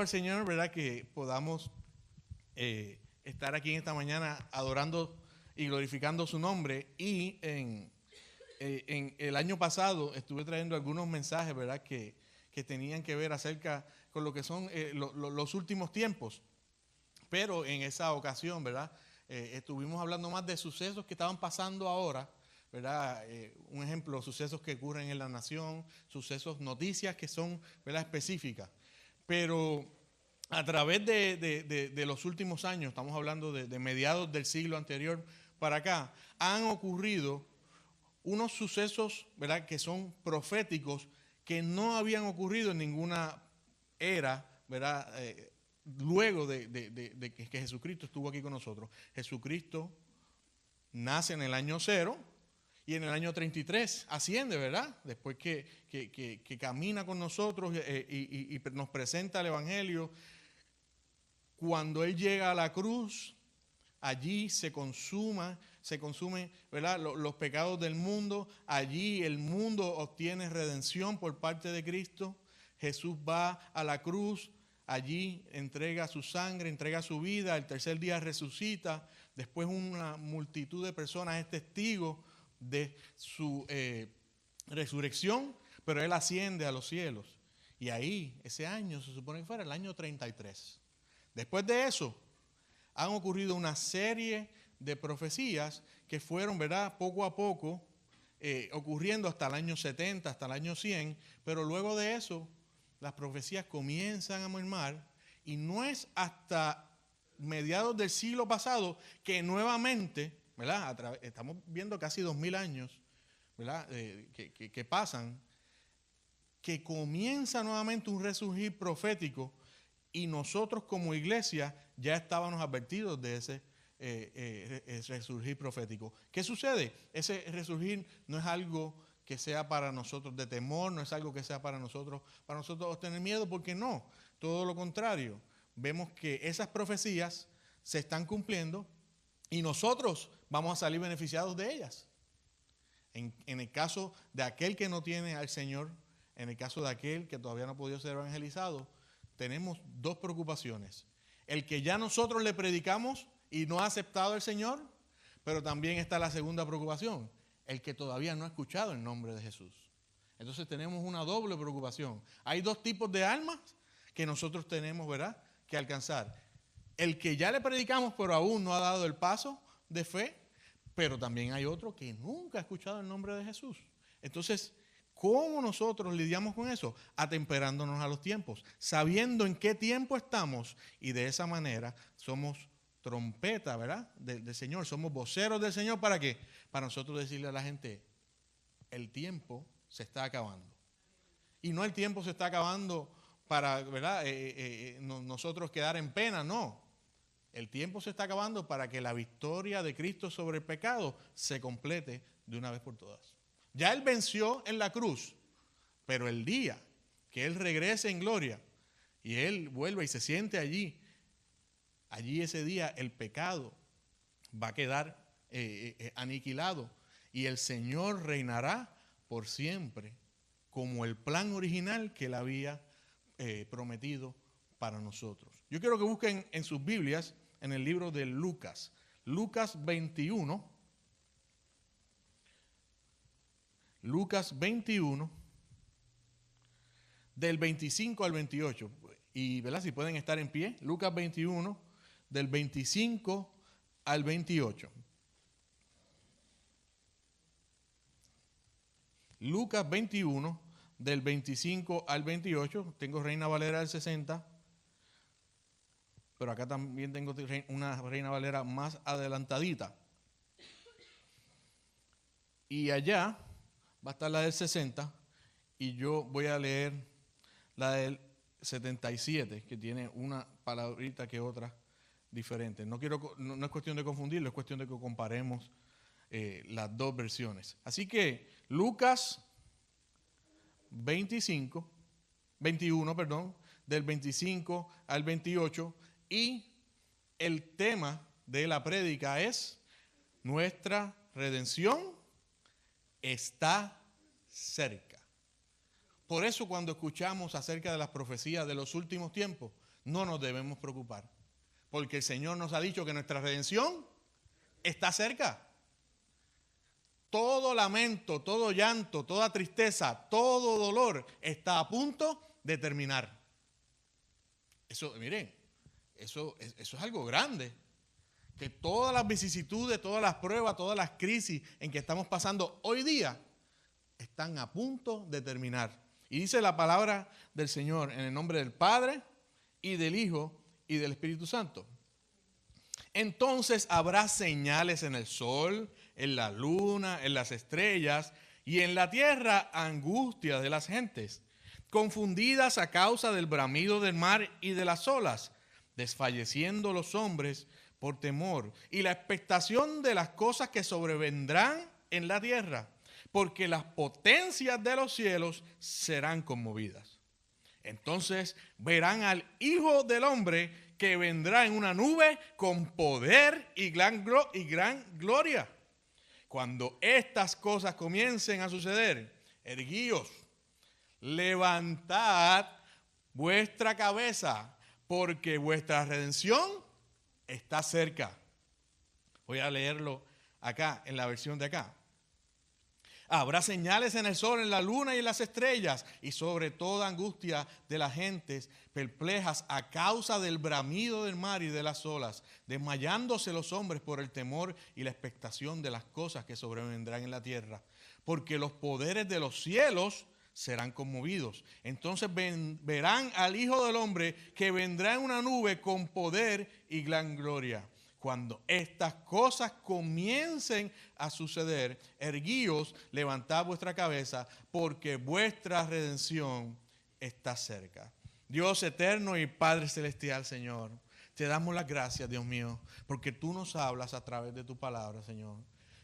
agradezco al Señor, ¿verdad?, que podamos estar aquí en esta mañana adorando y glorificando su nombre. Y en el año pasado estuve trayendo algunos mensajes, ¿verdad?, que tenían que ver acerca con lo que son los últimos tiempos. Pero en esa ocasión, ¿verdad?, estuvimos hablando más de sucesos que estaban pasando ahora, ¿verdad? Un ejemplo, sucesos que ocurren en la nación, sucesos, noticias que son, ¿verdad?, específicas. Pero a través de los últimos años, estamos hablando de mediados del siglo anterior para acá, han ocurrido unos sucesos, ¿verdad?, que son proféticos, que no habían ocurrido en ninguna era, ¿verdad?, luego de que Jesucristo estuvo aquí con nosotros. Jesucristo nace en el año 0 y en el año 33 asciende, ¿verdad? Después que camina con nosotros y nos presenta el Evangelio. Cuando Él llega a la cruz, allí se consumen, ¿verdad?, los pecados del mundo. Allí el mundo obtiene redención por parte de Cristo. Jesús va a la cruz, allí entrega su sangre, entrega su vida, el tercer día resucita. Después una multitud de personas es testigo de su resurrección, pero Él asciende a los cielos. Y ahí, ese año, se supone que fuera el año 33. Después de eso, han ocurrido una serie de profecías que fueron, ¿verdad?, poco a poco ocurriendo hasta el año 70, hasta el año 100, pero luego de eso las profecías comienzan a mermar y no es hasta mediados del siglo pasado que nuevamente, ¿verdad?, estamos viendo casi 2000 años, ¿verdad?, que pasan, que comienza nuevamente un resurgir profético. Y nosotros como iglesia ya estábamos advertidos de ese resurgir profético. ¿Qué sucede? Ese resurgir no es algo que sea para nosotros de temor, no es algo que sea para nosotros tener miedo, porque no, todo lo contrario. Vemos que esas profecías se están cumpliendo y nosotros vamos a salir beneficiados de ellas. En el caso de aquel que no tiene al Señor, en el caso de aquel que todavía no ha podido ser evangelizado, tenemos dos preocupaciones. El que ya nosotros le predicamos y no ha aceptado al Señor, pero también está la segunda preocupación, el que todavía no ha escuchado el nombre de Jesús. Entonces tenemos una doble preocupación. Hay dos tipos de almas que nosotros tenemos, ¿verdad?, que alcanzar. El que ya le predicamos pero aún no ha dado el paso de fe, pero también hay otro que nunca ha escuchado el nombre de Jesús. Entonces, ¿cómo nosotros lidiamos con eso? Atemperándonos a los tiempos, sabiendo en qué tiempo estamos, y de esa manera somos trompeta, ¿verdad?, del Señor, somos voceros del Señor. ¿Para qué? Para nosotros decirle a la gente, el tiempo se está acabando. Y no el tiempo se está acabando para, ¿verdad?, nosotros quedar en pena, no. El tiempo se está acabando para que la victoria de Cristo sobre el pecado se complete de una vez por todas. Ya Él venció en la cruz, pero el día que Él regrese en gloria y Él vuelva y se siente allí ese día el pecado va a quedar aniquilado y el Señor reinará por siempre como el plan original que Él había prometido para nosotros. Yo quiero que busquen en sus Biblias en el libro de Lucas, Lucas 21, del 25 al 28. Y, ¿verdad?, si pueden estar en pie, Lucas 21, del 25 al 28. Lucas 21, del 25 al 28. Tengo Reina Valera del 60, pero acá también tengo una Reina Valera más adelantadita. Y allá va a estar la del 60 y yo voy a leer la del 77, que tiene una palabrita que otra diferente. No es cuestión de confundirlo, es cuestión de que comparemos las dos versiones. Así que Lucas 21, del 25 al 28, y el tema de la prédica es: nuestra redención está cerca. Por eso cuando escuchamos acerca de las profecías de los últimos tiempos, no nos debemos preocupar, porque el Señor nos ha dicho que nuestra redención está cerca. Todo lamento, todo llanto, toda tristeza, todo dolor está a punto de terminar. Eso, miren, eso es algo grande. Que todas las vicisitudes, todas las pruebas, todas las crisis en que estamos pasando hoy día están a punto de terminar. Y dice la palabra del Señor en el nombre del Padre y del Hijo y del Espíritu Santo. Entonces habrá señales en el sol, en la luna, en las estrellas y en la tierra angustia de las gentes, confundidas a causa del bramido del mar y de las olas, desfalleciendo los hombres por temor y la expectación de las cosas que sobrevendrán en la tierra, porque las potencias de los cielos serán conmovidas. Entonces verán al Hijo del Hombre que vendrá en una nube con poder y gran gloria. Cuando estas cosas comiencen a suceder, erguíos, levantad vuestra cabeza, porque vuestra redención está cerca. Voy a leerlo acá, en la versión de acá. Habrá señales en el sol, en la luna y en las estrellas, y sobre toda angustia de las gentes perplejas a causa del bramido del mar y de las olas, desmayándose los hombres por el temor y la expectación de las cosas que sobrevendrán en la tierra. Porque los poderes de los cielos serán conmovidos. Entonces verán al Hijo del Hombre que vendrá en una nube con poder y gran gloria. Cuando estas cosas comiencen a suceder, erguíos, levantad vuestra cabeza, porque vuestra redención está cerca. Dios eterno y Padre celestial, Señor, te damos las gracias, Dios mío, porque tú nos hablas a través de tu palabra, Señor.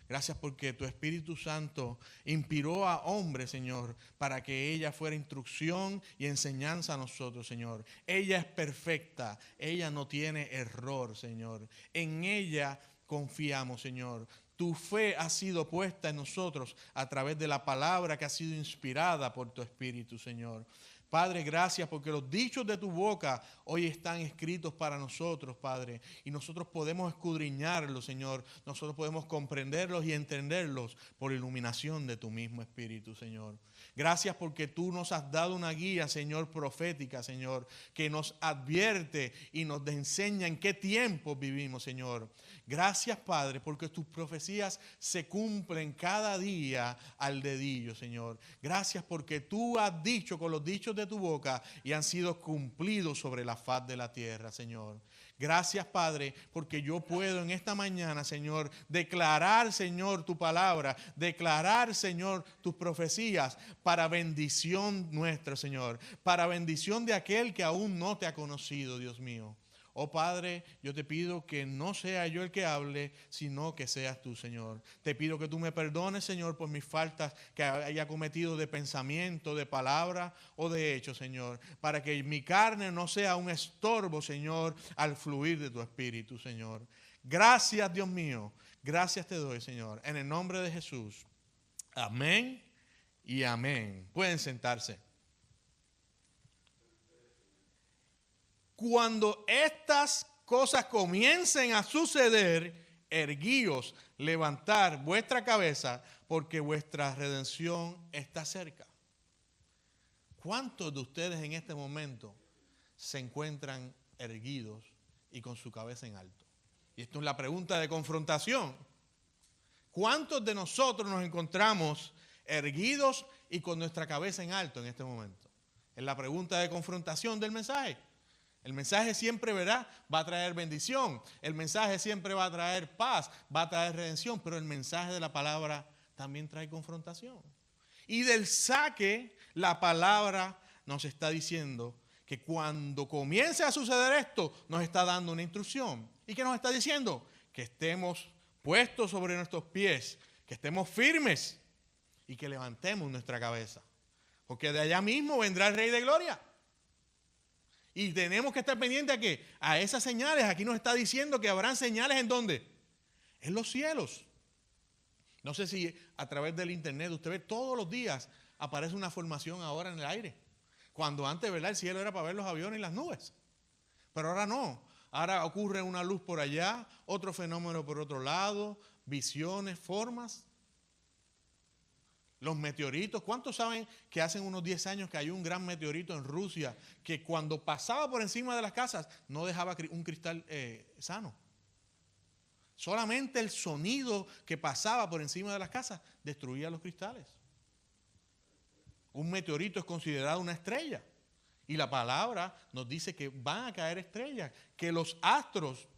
Gracias porque tu Espíritu Santo inspiró a hombres, Señor, para que ella fuera instrucción y enseñanza a nosotros, Señor. Ella es perfecta, ella no tiene error, Señor. En ella confiamos, Señor. Tu fe ha sido puesta en nosotros a través de la palabra que ha sido inspirada por tu Espíritu, Señor. Padre, gracias porque los dichos de tu boca hoy están escritos para nosotros, Padre. Y nosotros podemos escudriñarlos, Señor. Nosotros podemos comprenderlos y entenderlos por iluminación de tu mismo Espíritu, Señor. Gracias porque tú nos has dado una guía, Señor, profética, Señor, que nos advierte y nos enseña en qué tiempos vivimos, Señor. Gracias, Padre, porque tus profecías se cumplen cada día al dedillo, Señor. Gracias porque tú has dicho con los dichos de tu boca y han sido cumplidos sobre la faz de la tierra, Señor. Gracias, Padre, porque yo puedo en esta mañana, Señor, declarar, Señor, tu palabra, declarar, Señor, tus profecías para bendición nuestra, Señor, para bendición de aquel que aún no te ha conocido, Dios mío. Oh Padre, yo te pido que no sea yo el que hable, sino que seas tú, Señor. Te pido que tú me perdones, Señor, por mis faltas que haya cometido de pensamiento, de palabra o de hecho, Señor. Para que mi carne no sea un estorbo, Señor, al fluir de tu Espíritu, Señor. Gracias, Dios mío. Gracias te doy, Señor. En el nombre de Jesús. Amén y amén. Pueden sentarse. Cuando estas cosas comiencen a suceder, erguíos, levantar vuestra cabeza, porque vuestra redención está cerca. ¿Cuántos de ustedes en este momento se encuentran erguidos y con su cabeza en alto? Y esto es la pregunta de confrontación. ¿Cuántos de nosotros nos encontramos erguidos y con nuestra cabeza en alto en este momento? Es la pregunta de confrontación del mensaje. El mensaje siempre, ¿verdad?, va a traer bendición. El mensaje siempre va a traer paz, va a traer redención, pero el mensaje de la palabra también trae confrontación. Y del saque, la palabra nos está diciendo que cuando comience a suceder esto, nos está dando una instrucción. ¿Y qué nos está diciendo? Que estemos puestos sobre nuestros pies, que estemos firmes y que levantemos nuestra cabeza. Porque de allá mismo vendrá el Rey de Gloria. Y tenemos que estar pendientes a que a esas señales, aquí nos está diciendo que habrán señales ¿en dónde? En los cielos. No sé si a través del internet usted ve todos los días aparece una formación ahora en el aire. Cuando antes, ¿verdad?, el cielo era para ver los aviones y las nubes. Pero ahora no. Ahora ocurre una luz por allá, otro fenómeno por otro lado, visiones, formas. Los meteoritos, ¿cuántos saben que hace unos 10 años cayó un gran meteorito en Rusia que cuando pasaba por encima de las casas no dejaba un cristal sano? Solamente el sonido que pasaba por encima de las casas destruía los cristales. Un meteorito es considerado una estrella. Y la palabra nos dice que van a caer estrellas, que los astros,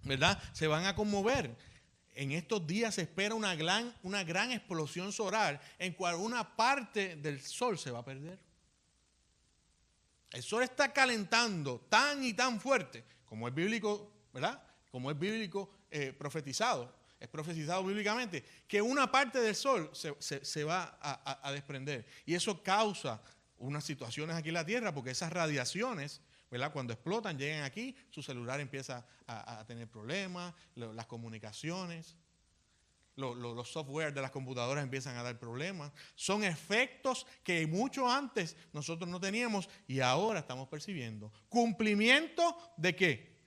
¿verdad?, se van a conmover. En estos días se espera una gran explosión solar en cual una parte del sol se va a perder. El sol está calentando tan y tan fuerte, como es bíblico, ¿verdad?, como es bíblico profetizado. Es profetizado bíblicamente que una parte del sol se va a desprender. Y eso causa unas situaciones aquí en la Tierra, porque esas radiaciones, ¿verdad?, cuando explotan, llegan aquí, su celular empieza a tener problemas, las comunicaciones, los software de las computadoras empiezan a dar problemas. Son efectos que mucho antes nosotros no teníamos y ahora estamos percibiendo. ¿Cumplimiento de qué?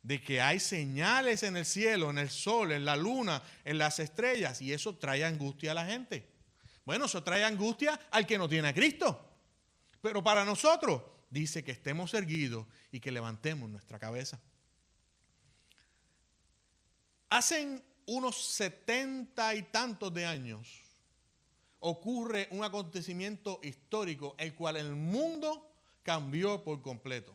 De que hay señales en el cielo, en el sol, en la luna, en las estrellas, y eso trae angustia a la gente. Bueno, eso trae angustia al que no tiene a Cristo. Pero para nosotros dice que estemos erguidos y que levantemos nuestra cabeza. Hacen unos 70 y tantos de años ocurre un acontecimiento histórico el cual el mundo cambió por completo.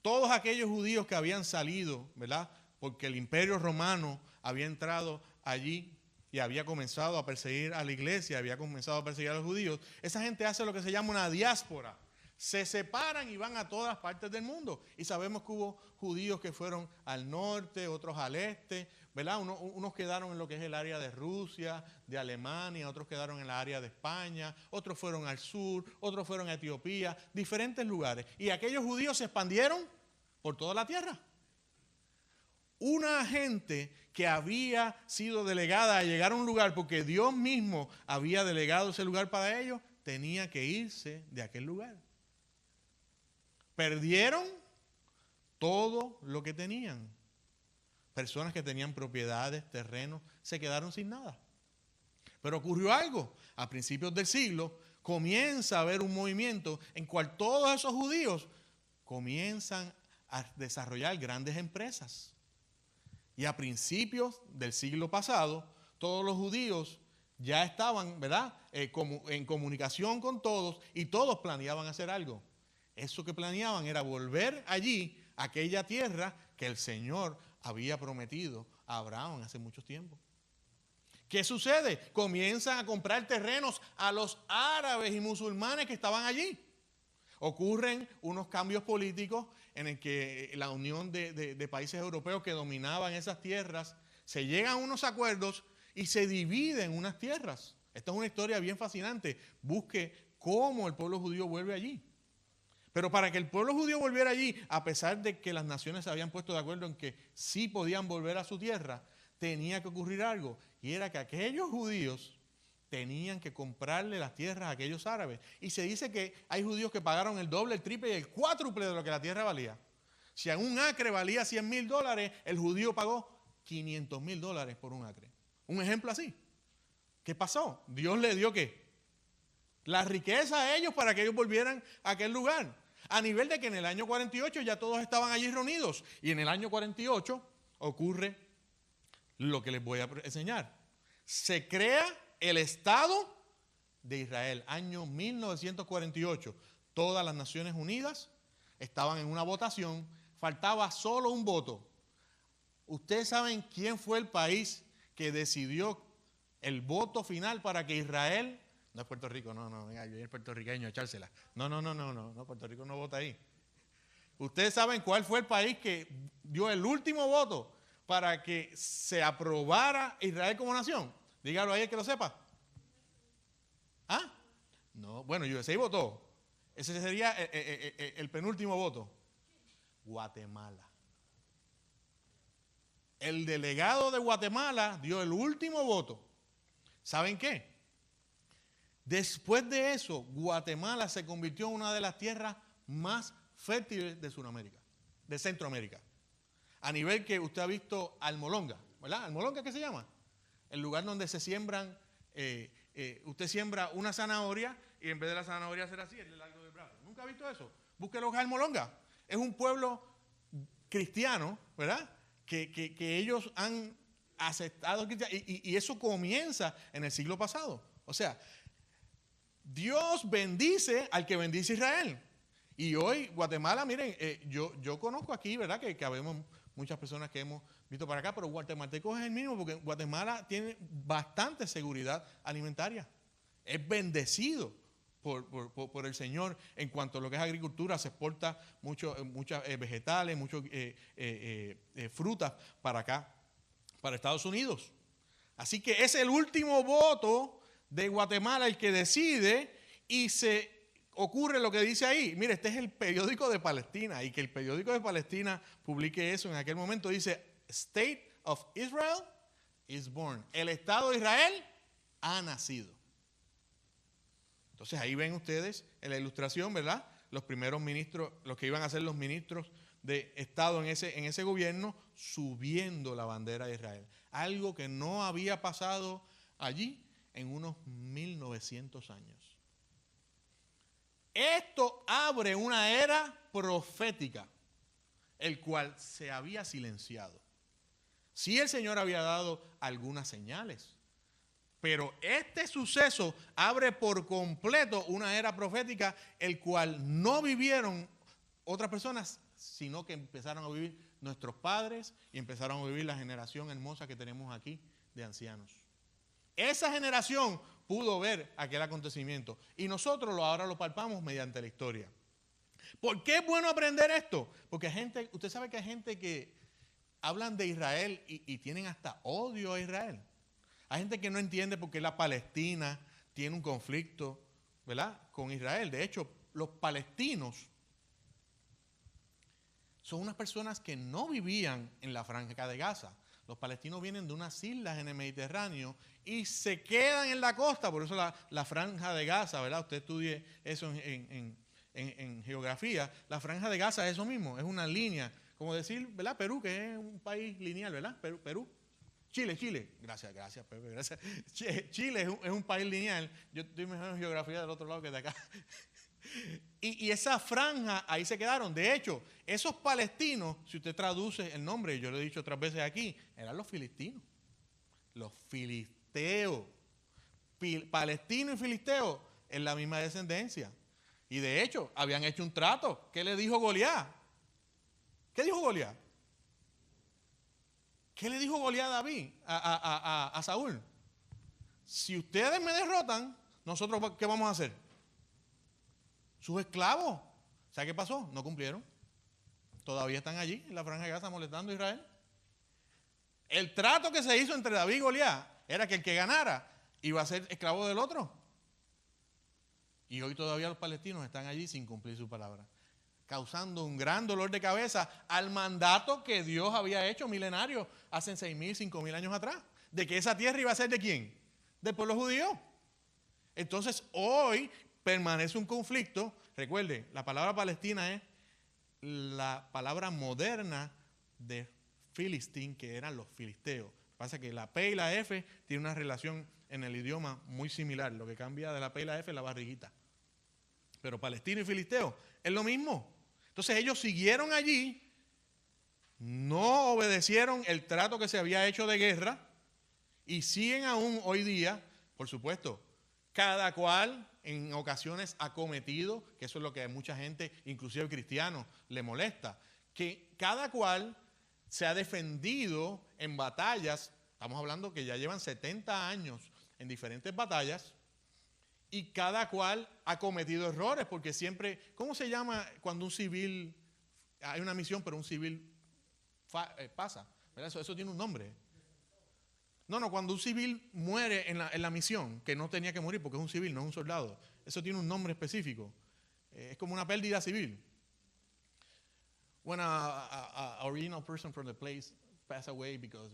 Todos aquellos judíos que habían salido, ¿verdad?, porque el Imperio Romano había entrado allí y había comenzado a perseguir a la iglesia, había comenzado a perseguir a los judíos, esa gente hace lo que se llama una diáspora. Se separan y van a todas partes del mundo. Y sabemos que hubo judíos que fueron al norte, otros al este, ¿verdad? Unos quedaron en lo que es el área de Rusia, de Alemania, otros quedaron en la área de España, otros fueron al sur, otros fueron a Etiopía, diferentes lugares. Y aquellos judíos se expandieron por toda la tierra. Una gente que había sido delegada a llegar a un lugar porque Dios mismo había delegado ese lugar para ellos, tenía que irse de aquel lugar. Perdieron todo lo que tenían. Personas que tenían propiedades, terrenos, se quedaron sin nada. Pero ocurrió algo. A principios del siglo comienza a haber un movimiento en cual todos esos judíos comienzan a desarrollar grandes empresas. Y a principios del siglo pasado, todos los judíos ya estaban, ¿verdad?, en comunicación con todos y todos planeaban hacer algo. Eso que planeaban era volver allí, a aquella tierra que el Señor había prometido a Abraham hace mucho tiempo. ¿Qué sucede? Comienzan a comprar terrenos a los árabes y musulmanes que estaban allí. Ocurren unos cambios políticos en el que la unión de países europeos que dominaban esas tierras, se llegan a unos acuerdos y se dividen unas tierras. Esta es una historia bien fascinante. Busque cómo el pueblo judío vuelve allí. Pero para que el pueblo judío volviera allí, a pesar de que las naciones se habían puesto de acuerdo en que sí podían volver a su tierra, tenía que ocurrir algo. Y era que aquellos judíos tenían que comprarle las tierras a aquellos árabes. Y se dice que hay judíos que pagaron el doble, el triple y el cuádruple de lo que la tierra valía. Si en un acre valía $100,000, el judío pagó $500,000 por un acre. Un ejemplo así. ¿Qué pasó? Dios le dio ¿qué? La riqueza a ellos para que ellos volvieran a aquel lugar. A nivel de que en el año 48 ya todos estaban allí reunidos. Y en el año 48 ocurre lo que les voy a enseñar. Se crea el Estado de Israel, año 1948. Todas las Naciones Unidas estaban en una votación, faltaba solo un voto. ¿Ustedes saben quién fue el país que decidió el voto final para que Israel... No es Puerto Rico, no, venga, yo soy el puertorriqueño a echársela. No, Puerto Rico no vota ahí. ¿Ustedes saben cuál fue el país que dio el último voto para que se aprobara Israel como nación? Dígalo ahí el que lo sepa. ¿Ah? No, bueno, USA votó. Ese sería el penúltimo voto. Guatemala. El delegado de Guatemala dio el último voto. ¿Saben qué? Después de eso, Guatemala se convirtió en una de las tierras más fértiles de Sudamérica. de Centroamérica. A nivel que usted ha visto Almolonga, ¿verdad? ¿Almolonga qué se llama? El lugar donde se siembran, usted siembra una zanahoria y en vez de la zanahoria hacer así, es de largo de brazo. ¿Nunca ha visto eso? Búsquelo en Almolonga. Es un pueblo cristiano, ¿verdad? Que ellos han aceptado y eso comienza en el siglo pasado. O sea, Dios bendice al que bendice Israel. Y hoy Guatemala, miren, yo conozco aquí, ¿verdad? Que habemos muchas personas que hemos visto para acá, pero guatemaltecos es el mismo porque Guatemala tiene bastante seguridad alimentaria. Es bendecido por el Señor en cuanto a lo que es agricultura. Se exporta muchos vegetales, muchas frutas para acá, para Estados Unidos. Así que es el último voto de Guatemala el que decide y se ocurre lo que dice ahí. Mire, este es el periódico de Palestina y que el periódico de Palestina publique eso en aquel momento. Dice, State of Israel is born. El Estado de Israel ha nacido. Entonces ahí ven ustedes en la ilustración, ¿verdad? Los primeros ministros, los que iban a ser los ministros de Estado en ese gobierno, subiendo la bandera de Israel. Algo que no había pasado allí en unos 1900 años. Esto abre una era profética, el cual se había silenciado. Sí, el Señor había dado algunas señales, pero este suceso abre por completo una era profética, el cual no vivieron otras personas, sino que empezaron a vivir nuestros padres y empezaron a vivir la generación hermosa que tenemos aquí de ancianos. Esa generación pudo ver aquel acontecimiento y nosotros ahora lo palpamos mediante la historia. ¿Por qué es bueno aprender esto? Porque usted sabe que hay gente que hablan de Israel y tienen hasta odio a Israel. Hay gente que no entiende por qué la Palestina tiene un conflicto, ¿verdad?, con Israel. De hecho, los palestinos son unas personas que no vivían en la Franja de Gaza. Los palestinos vienen de unas islas en el Mediterráneo y se quedan en la costa, por eso la Franja de Gaza, ¿verdad? Usted estudie eso en geografía. La Franja de Gaza es eso mismo, es una línea, como decir, ¿verdad? Perú, que es un país lineal, ¿verdad? Perú. Chile. Gracias, Pepe, gracias. Chile es un país lineal. Yo estoy mejor en geografía del otro lado que de acá. Y esa franja, ahí se quedaron. De hecho, esos palestinos, si usted traduce el nombre, yo lo he dicho otras veces aquí, eran los filistinos. Los filisteos. Palestino y filisteo es la misma descendencia. Y de hecho, habían hecho un trato. ¿Qué le dijo Goliat? ¿Qué dijo Goliat? ¿Qué le dijo Goliat a David, a Saúl? Si ustedes me derrotan, ¿nosotros qué vamos a hacer? Sus esclavos. ¿Sabe qué pasó? No cumplieron. Todavía están allí en la Franja de Gaza molestando a Israel. El trato que se hizo entre David y Goliat era que el que ganara iba a ser esclavo del otro. Y hoy todavía los palestinos están allí sin cumplir su palabra, causando un gran dolor de cabeza al mandato que Dios había hecho milenario hace 6.000, 5.000 años atrás, de que esa tierra iba a ser ¿de quién? Del pueblo judío. Entonces hoy permanece un conflicto. Recuerde, la palabra Palestina es la palabra moderna de Filistín, que eran los filisteos. Pasa que la P y la F tienen una relación en el idioma muy similar. Lo que cambia de la P y la F es la barriguita. Pero palestino y filisteo es lo mismo. Entonces ellos siguieron allí, no obedecieron el trato que se había hecho de guerra y siguen aún hoy día, por supuesto, cada cual en ocasiones ha cometido, que eso es lo que a mucha gente, inclusive cristianos, le molesta, que cada cual se ha defendido en batallas. Estamos hablando que ya llevan 70 años en diferentes batallas y cada cual ha cometido errores, porque siempre, ¿cómo se llama cuando un civil, hay una misión pero un civil pasa? ¿Verdad? Eso tiene un nombre. No, cuando un civil muere en la misión, que no tenía que morir porque es un civil, no es un soldado, eso tiene un nombre específico. Es como una pérdida civil. When a original person from the place pass away because...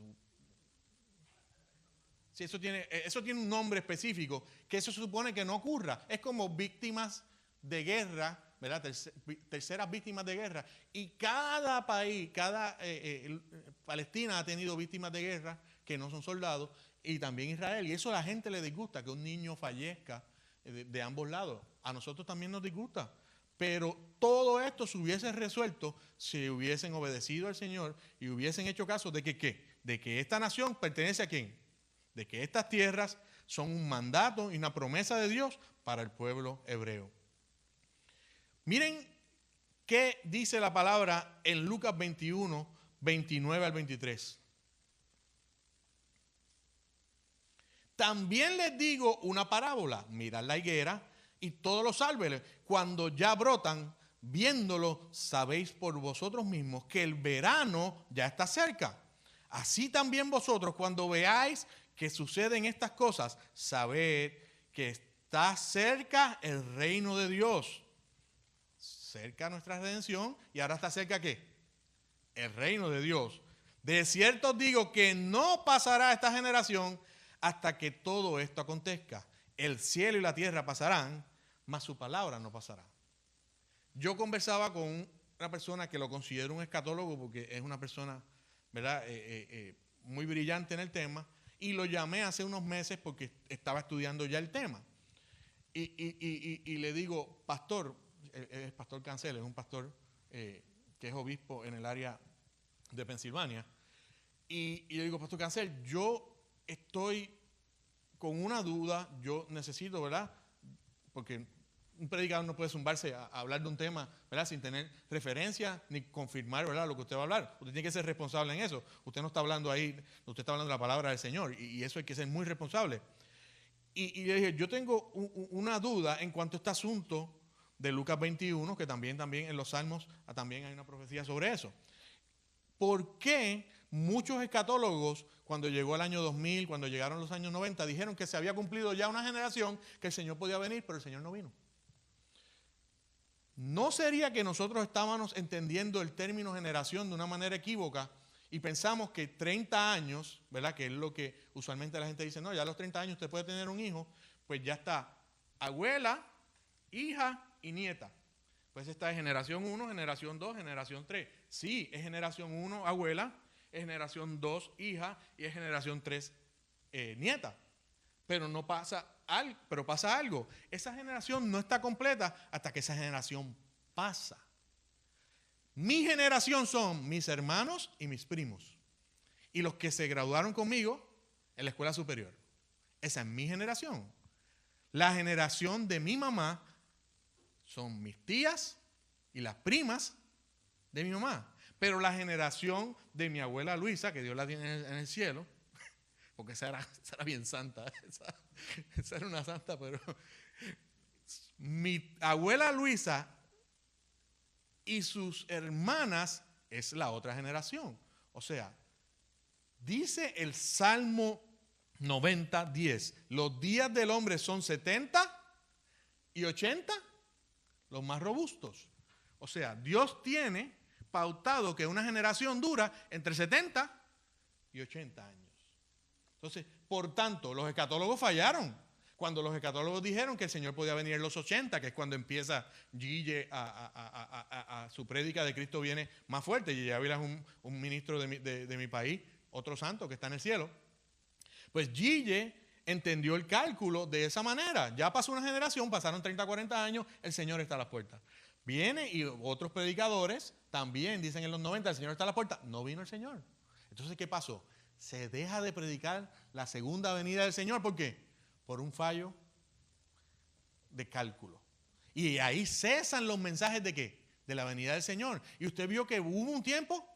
Sí, eso tiene un nombre específico, que eso se supone que no ocurra. Es como víctimas de guerra ¿verdad? Terceras víctimas de guerra. Y cada país, Palestina ha tenido víctimas de guerra que no son soldados, y también Israel. Y eso a la gente le disgusta, que un niño fallezca de ambos lados. A nosotros también nos disgusta. Pero todo esto se hubiese resuelto si hubiesen obedecido al Señor y hubiesen hecho caso de que ¿qué? De que esta nación pertenece a ¿quién? De que estas tierras son un mandato y una promesa de Dios para el pueblo hebreo. Miren qué dice la palabra en Lucas 21, 29 al 23. También les digo una parábola. Mirad la higuera y todos los árboles, cuando ya brotan, viéndolo, sabéis por vosotros mismos que el verano ya está cerca. Así también vosotros, cuando veáis que suceden estas cosas, sabed que está cerca el reino de Dios. Cerca nuestra redención, y ahora está cerca ¿qué? El reino de Dios. De cierto os digo que no pasará esta generación hasta que todo esto acontezca. El cielo y la tierra pasarán, mas su palabra no pasará. Yo conversaba con una persona que lo considero un escatólogo porque es una persona, ¿verdad? Muy brillante en el tema, y lo llamé hace unos meses porque estaba estudiando ya el tema. Y le digo, pastor, es pastor Cancel, es un pastor que es obispo en el área de Pensilvania, y le digo, pastor Cancel, yo estoy con una duda, yo necesito, ¿verdad? Porque un predicador no puede zumbarse a hablar de un tema, ¿verdad? Sin tener referencia ni confirmar, ¿verdad?, lo que usted va a hablar. Usted tiene que ser responsable en eso. Usted no está hablando ahí, usted está hablando de la palabra del Señor, y eso hay que ser muy responsable. Y le dije, yo tengo una duda en cuanto a este asunto de Lucas 21, que también en los Salmos también hay una profecía sobre eso. ¿Por qué muchos escatólogos, cuando llegó el año 2000, cuando llegaron los años 90, dijeron que se había cumplido ya una generación, que el Señor podía venir, pero el Señor no vino? ¿No sería que nosotros estábamos entendiendo el término generación de una manera equívoca y pensamos que 30 años, ¿verdad?, que es lo que usualmente la gente dice, no, ya a los 30 años usted puede tener un hijo, pues ya está abuela, hija y nieta? Pues esta es generación 1, generación 2, generación 3. Sí, es generación 1 abuela, es generación 2 hija y es generación 3 nieta. Pero pasa algo. Esa generación no está completa hasta que esa generación pasa. Mi generación son mis hermanos y mis primos. Y los que se graduaron conmigo en la escuela superior. Esa es mi generación. La generación de mi mamá son mis tías y las primas de mi mamá. Pero la generación de mi abuela Luisa, que Dios la tiene en el cielo, porque esa era bien santa, esa era una santa, pero mi abuela Luisa y sus hermanas es la otra generación. O sea, dice el Salmo 90:10, los días del hombre son 70 y 80, los más robustos. O sea, Dios tiene pautado que una generación dura entre 70 y 80 años. Entonces, por tanto, los escatólogos fallaron. Cuando los escatólogos dijeron que el Señor podía venir en los 80, que es cuando empieza Gille a su prédica de Cristo viene más fuerte. Gille Ávila es un ministro de mi país, otro santo que está en el cielo. Pues Gille entendió el cálculo de esa manera. Ya pasó una generación, pasaron 30, 40 años, el Señor está a las puertas. Viene y otros predicadores también dicen en los 90, el Señor está a las puertas. No vino el Señor. Entonces, ¿qué pasó? Se deja de predicar la segunda venida del Señor. ¿Por qué? Por un fallo de cálculo. Y ahí cesan los mensajes de ¿qué? De la venida del Señor. Y usted vio que hubo un tiempo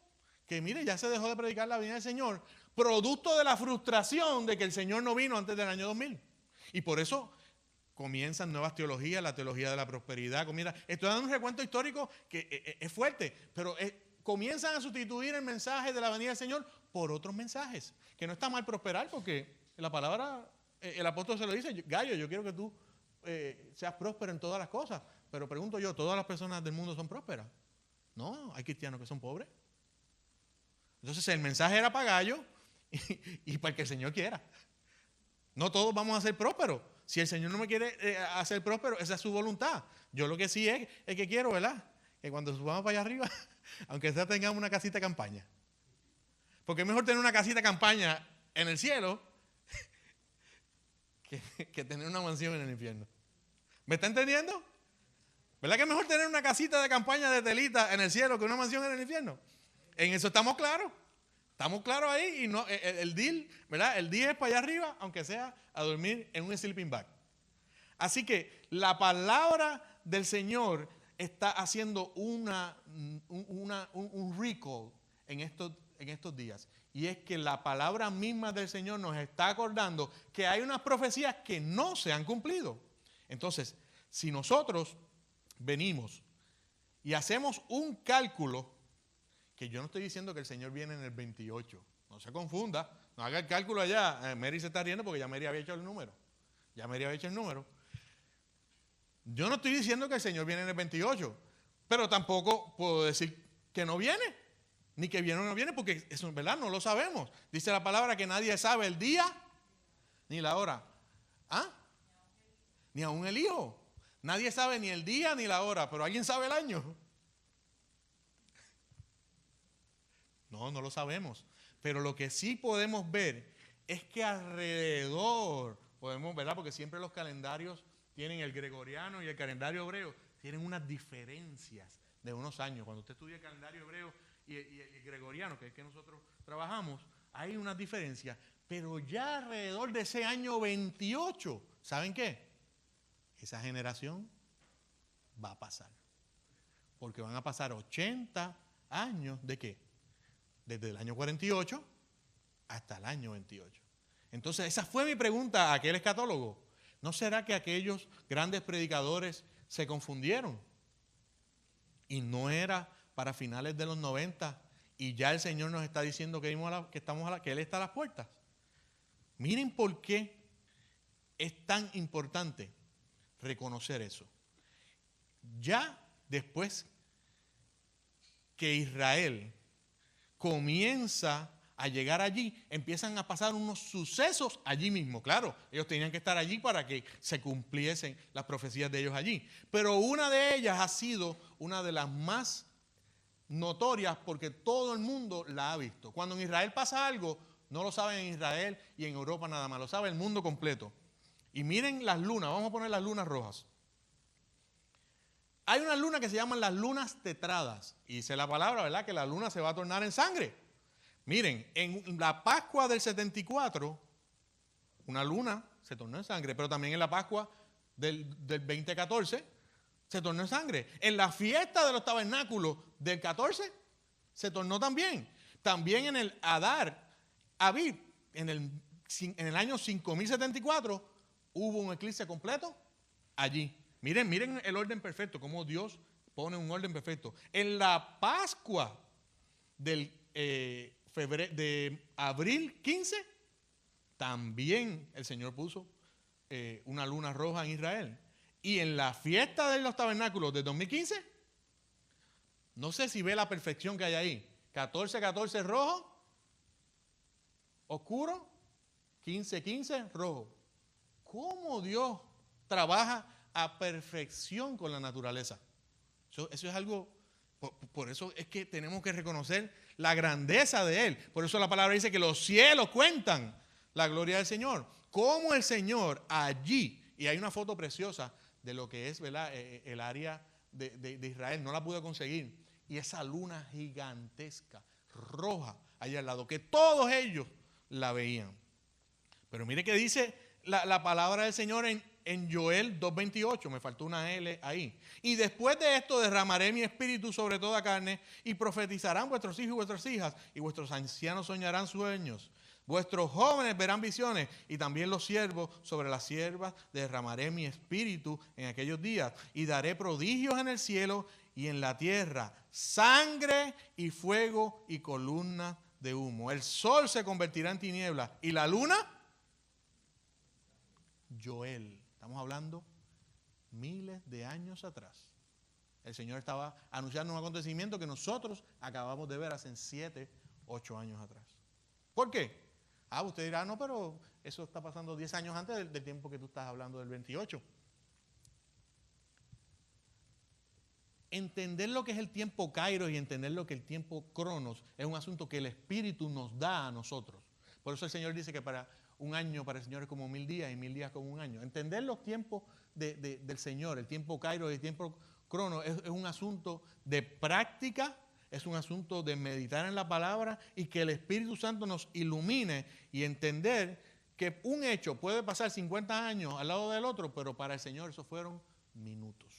que, mire, ya se dejó de predicar la venida del Señor, producto de la frustración de que el Señor no vino antes del año 2000. Y por eso comienzan nuevas teologías, la teología de la prosperidad. Estoy dando un recuento histórico que es fuerte, pero comienzan a sustituir el mensaje de la venida del Señor por otros mensajes. Que no está mal prosperar, porque la palabra, el apóstol se lo dice, Gallo, yo quiero que tú seas próspero en todas las cosas. Pero pregunto yo, ¿todas las personas del mundo son prósperas? No, hay cristianos que son pobres. Entonces el mensaje era para Gallo y para el que el Señor quiera. No todos vamos a ser prósperos. Si el Señor no me quiere hacer próspero, esa es su voluntad. Yo lo que sí es que quiero, ¿verdad? Que cuando subamos para allá arriba, aunque sea tengamos una casita de campaña. Porque es mejor tener una casita de campaña en el cielo que tener una mansión en el infierno. ¿Me está entendiendo? ¿Verdad que es mejor tener una casita de campaña de telita en el cielo que una mansión en el infierno? En eso estamos claros. Estamos claros ahí y no, el deal, ¿verdad? El deal es para allá arriba, aunque sea a dormir en un sleeping bag. Así que la palabra del Señor está haciendo un recall en estos días. Y es que la palabra misma del Señor nos está acordando que hay unas profecías que no se han cumplido. Entonces, si nosotros venimos y hacemos un cálculo, que yo no estoy diciendo que el Señor viene en el 28, no se confunda, no haga el cálculo allá. Mary se está riendo porque ya Mary había hecho el número. Yo no estoy diciendo que el Señor viene en el 28, pero tampoco puedo decir que no viene, ni que viene o no viene, porque eso, ¿verdad? No lo sabemos. Dice la palabra que nadie sabe el día ni la hora. ¿Ah? Ni aún el Hijo. Nadie sabe ni el día ni la hora, pero ¿alguien sabe el año? No lo sabemos. Pero lo que sí podemos ver es que alrededor, podemos, ¿verdad? Porque siempre los calendarios tienen el gregoriano y el calendario hebreo, tienen unas diferencias de unos años. Cuando usted estudia el calendario hebreo y el gregoriano, que es que nosotros trabajamos, hay unas diferencias. Pero ya alrededor de ese año 28, ¿saben qué? Esa generación va a pasar. Porque van a pasar 80 años ¿de qué? Desde el año 48 hasta el año 28. Entonces, esa fue mi pregunta a aquel escatólogo. ¿No será que aquellos grandes predicadores se confundieron? Y no era para finales de los 90 y ya el Señor nos está diciendo que Él está a las puertas. Miren por qué es tan importante reconocer eso. Ya después que Israel comienza a llegar allí, empiezan a pasar unos sucesos allí mismo. Claro, ellos tenían que estar allí para que se cumpliesen las profecías de ellos allí. Pero una de ellas ha sido una de las más notorias porque todo el mundo la ha visto. Cuando en Israel pasa algo, no lo saben en Israel y en Europa nada más, lo sabe el mundo completo. Y miren las lunas, vamos a poner las lunas rojas. Hay unas lunas que se llaman las lunas tetradas. Y dice la palabra, ¿verdad? Que la luna se va a tornar en sangre. Miren, en la Pascua del 74, una luna se tornó en sangre, pero también en la Pascua del 2014 se tornó en sangre. En la fiesta de los tabernáculos del 14 se tornó también. También en el Adar, Abib, en el año 5074, hubo un eclipse completo allí. Miren el orden perfecto, cómo Dios pone un orden perfecto. En la Pascua de abril 15, también el Señor puso una luna roja en Israel. Y en la fiesta de los tabernáculos de 2015, no sé si ve la perfección que hay ahí. 14-14 rojo, oscuro, 15-15 rojo. ¿Cómo Dios trabaja a perfección con la naturaleza? Eso es algo, por eso es que tenemos que reconocer la grandeza de Él. Por eso la palabra dice que los cielos cuentan la gloria del Señor. Cómo el Señor allí, y hay una foto preciosa de lo que es, ¿verdad?, el área de Israel, no la pude conseguir, y esa luna gigantesca, roja, allá al lado, que todos ellos la veían. Pero mire que dice la palabra del Señor en Joel 2:28, me faltó una L ahí. Y después de esto derramaré mi espíritu sobre toda carne y profetizarán vuestros hijos y vuestras hijas y vuestros ancianos soñarán sueños. Vuestros jóvenes verán visiones y también los siervos sobre las siervas derramaré mi espíritu en aquellos días y daré prodigios en el cielo y en la tierra, sangre y fuego y columnas de humo. El sol se convertirá en tinieblas y la luna, Joel. Estamos hablando miles de años atrás. El Señor estaba anunciando un acontecimiento que nosotros acabamos de ver hace 7, 8 años atrás. ¿Por qué? Usted dirá, no, pero eso está pasando 10 años antes del tiempo que tú estás hablando del 28. Entender lo que es el tiempo Kairos y entender lo que es el tiempo Cronos es un asunto que el Espíritu nos da a nosotros. Por eso el Señor dice que para un año para el Señor es como 1000 días y 1000 días como un año. Entender los tiempos del Señor, el tiempo Kairos y el tiempo Cronos es un asunto de práctica, es un asunto de meditar en la palabra y que el Espíritu Santo nos ilumine y entender que un hecho puede pasar 50 años al lado del otro, pero para el Señor eso fueron minutos.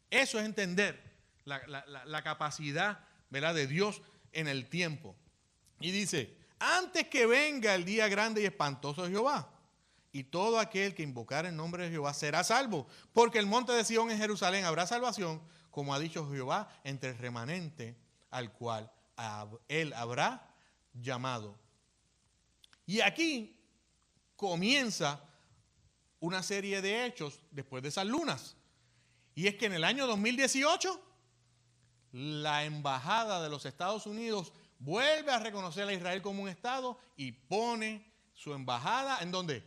Eso es entender la capacidad, ¿verdad?, de Dios en el tiempo. Y dice, antes que venga el día grande y espantoso de Jehová, y todo aquel que invocar el nombre de Jehová será salvo, porque el monte de Sión en Jerusalén habrá salvación, como ha dicho Jehová, entre el remanente al cual él habrá llamado. Y aquí comienza una serie de hechos después de esas lunas. Y es que en el año 2018, la embajada de los Estados Unidos vuelve a reconocer a Israel como un estado y pone su embajada, ¿en dónde?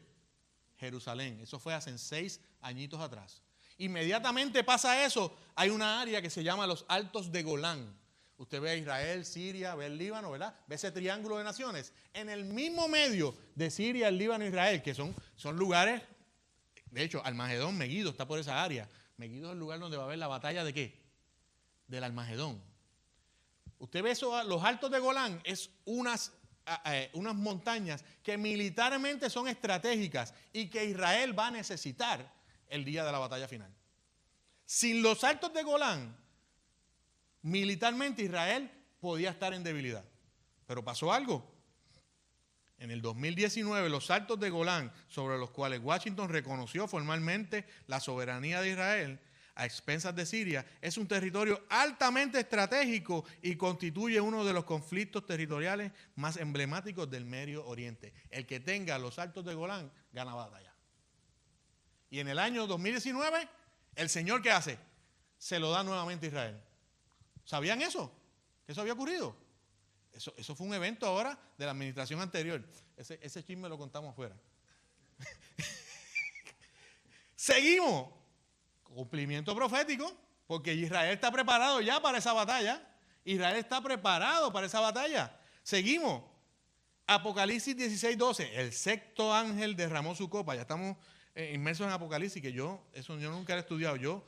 Jerusalén. Eso fue hace 6 añitos atrás. Inmediatamente pasa eso, hay una área que se llama los Altos de Golán. Usted ve a Israel, Siria, ve el Líbano, ¿verdad? Ve ese triángulo de naciones. En el mismo medio de Siria, el Líbano e Israel, que son lugares, de hecho, Almagedón, Meguido, está por esa área. Meguido es el lugar donde va a haber la batalla ¿de qué? Del Almagedón. Usted ve eso, los Altos de Golán, es unas montañas que militarmente son estratégicas y que Israel va a necesitar el día de la batalla final. Sin los Altos de Golán, militarmente Israel podía estar en debilidad. Pero pasó algo. En el 2019, los Altos de Golán, sobre los cuales Washington reconoció formalmente la soberanía de Israel a expensas de Siria, es un territorio altamente estratégico y constituye uno de los conflictos territoriales más emblemáticos del Medio Oriente. El que tenga los Altos de Golán gana batalla. Y en el año 2019, el Señor, ¿qué hace? Se lo da nuevamente a Israel. ¿Sabían eso? ¿Que eso había ocurrido? Eso fue un evento ahora de la administración anterior. Ese chisme lo contamos afuera. Seguimos. Cumplimiento profético, porque Israel está preparado ya para esa batalla. Israel está preparado para esa batalla. Seguimos. Apocalipsis 16:12. El sexto ángel derramó su copa. Ya estamos inmersos en Apocalipsis, que eso yo nunca he estudiado. Yo